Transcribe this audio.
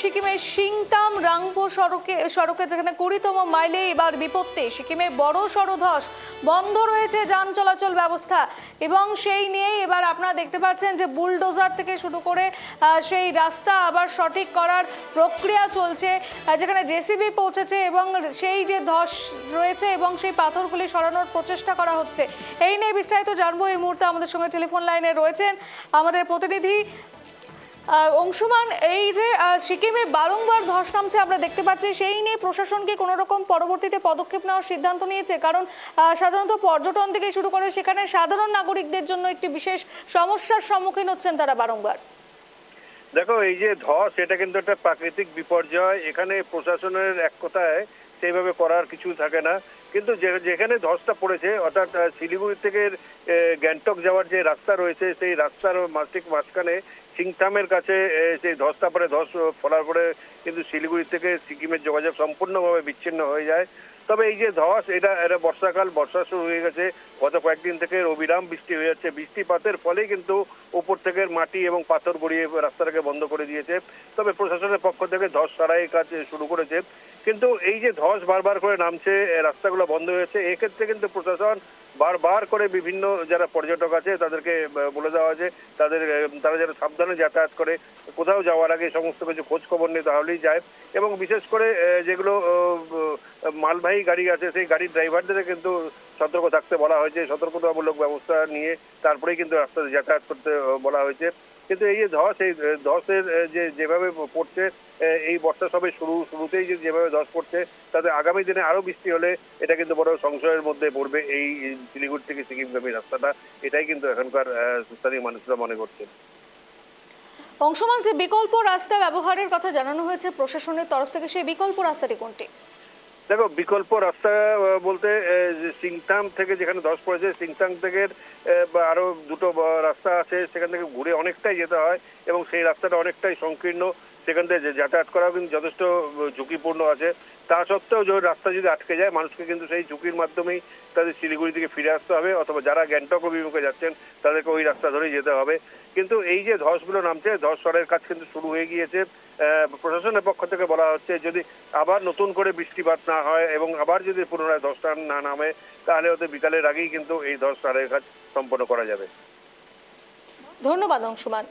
সিকিমের সিংতাম রাংপো সড়কে যেখানে 20তম মাইলে এবার বিপত্তি। সিকিমে বড় সড় ধস, বন্ধ রয়েছে যান চলাচল ব্যবস্থা এবং সেই নিয়েই এবার আপনারা দেখতে পাচ্ছেন যে বুলডোজার থেকে শুরু করে সেই রাস্তা আবার সঠিক করার প্রক্রিয়া চলছে, যেখানে জেসিবি পৌঁছেছে এবং সেই যে ধস রয়েছে এবং সেই পাথরগুলি সরানোর প্রচেষ্টা করা হচ্ছে। এই নিয়ে বিস্তারিত জানবো এই মুহূর্তে আমাদের সঙ্গে টেলিফোন লাইনে রয়েছেন আমাদের প্রতিনিধি অংশুমান। এই যে সিকিমে বারংবার ধস নামছে আমরা দেখতে পাচ্ছি, সেই নিয়ে প্রশাসন কি কোনো রকম পরবর্তীতে পদক্ষেপ নেওয়ার সিদ্ধান্ত নিয়েছে? কারণ সাধারণত পর্যটন থেকে শুরু করে সেখানে সাধারণ নাগরিকদের জন্য একটি বিশেষ সমস্যার সম্মুখীন হচ্ছেন তারা বারংবার। দেখো, এই যে ধস, এটা কিন্তু একটা প্রাকৃতিক বিপর্যয়। এখানে প্রশাসনের এক কথায় সেইভাবে করার কিছু থাকে না, কিন্তু যেখানে ধসটা পড়েছে অর্থাৎ শিলিগুড়ি থেকে গ্যাংটক যাওয়ার যে রাস্তা রয়েছে সেই রাস্তার ঠিক মাঝখানে সিংথামের কাছে সেই ধসটা পড়ে, ধস পড়ার পরে কিন্তু শিলিগুড়ি থেকে সিকিমের যোগাযোগ সম্পূর্ণভাবে বিচ্ছিন্ন হয়ে যায়। তবে এই যে ধস, এটা বর্ষাকাল, বর্ষা শুরু হয়ে গেছে, গত কয়েকদিন থেকে অবিরাম বৃষ্টি হয়ে যাচ্ছে। বৃষ্টিপাতের ফলেই কিন্তু উপর থেকে মাটি এবং পাথর গড়িয়ে রাস্তাটাকে বন্ধ করে দিয়েছে। তবে প্রশাসনের পক্ষ থেকে ধস সারাই কাজ শুরু করেছে, কিন্তু এই যে ধস বারবার করে নামছে, রাস্তাগুলো বন্ধ হয়েছে, এক্ষেত্রে কিন্তু প্রশাসন বারবার করে বিভিন্ন যারা পর্যটক আছে তাদেরকে বলে দেওয়া হয়েছে তারা যেন সাবধানে যাতায়াত করে, কোথাও যাওয়ার আগে সমস্ত কিছু খোঁজ খবর নিয়ে তাহলেই যায়। এবং বিশেষ করে যেগুলো মালবাহী গাড়ি আছে সেই গাড়ির ড্রাইভারদের কিন্তু সতর্ক থাকতে বলা হয়েছে, সতর্কতামূলক ব্যবস্থা নিয়ে তারপরেই কিন্তু রাস্তায় যাতায়াত করতে বলা হয়েছে। কিন্তু এই যে ধস, এই ধসের যেভাবে পড়ছে, এই বর্ষা সবে শুরুতেই যেভাবে ধস পড়ছে, তাতে আগামী দিনে আরো বৃষ্টি হলে এটা কিন্তু বড় সংশয়ের মধ্যে পড়বে এই শিলিগুড়ি থেকে সিকিমগামী রাস্তাটা। এটাই কিন্তু এখনকার স্থানীয় মানুষরা মনে করছেন। অংশুমান, যে বিকল্প রাস্তা ব্যবহারের কথা জানানো হয়েছে প্রশাসনের তরফ থেকে, সেই বিকল্প রাস্তাটি কোনটি? দেখো, বিকল্প রাস্তা বলতে সিংথাম থেকে যেখানে ধস পড়েছে, সিংথাম থেকে আরো দুটো রাস্তা আছে, সেখান থেকে ঘুরে অনেকটাই যেতে হয় এবং সেই রাস্তাটা অনেকটাই সংকীর্ণ। সেখান থেকে যাতায়াত করাও কিন্তু যথেষ্ট ঝুঁকিপূর্ণ আছে। তা সত্ত্বেও যে রাস্তা যদি আটকে যায়, মানুষকে কিন্তু সেই ঝুঁকির মাধ্যমেই তাদের শিলিগুড়ি থেকে ফিরে আসতে হবে, অথবা যারা গ্যাংটক অভিমুখে যাচ্ছেন তাদেরকে ওই রাস্তা ধরেই যেতে হবে। কিন্তু এই যে ধসগুলো নামছে, ধস সরার কাজ কিন্তু শুরু হয়ে গিয়েছে। প্রশাসনের পক্ষ থেকে বলা হচ্ছে যদি আবার নতুন করে বৃষ্টিপাত না হয় এবং আবার যদি পুনরায় ধসটা না নামে, তাহলে হয়তো বিকালের আগেই কিন্তু এই ধস সরার কাজ সম্পন্ন করা যাবে। ধন্যবাদ অংশুমান।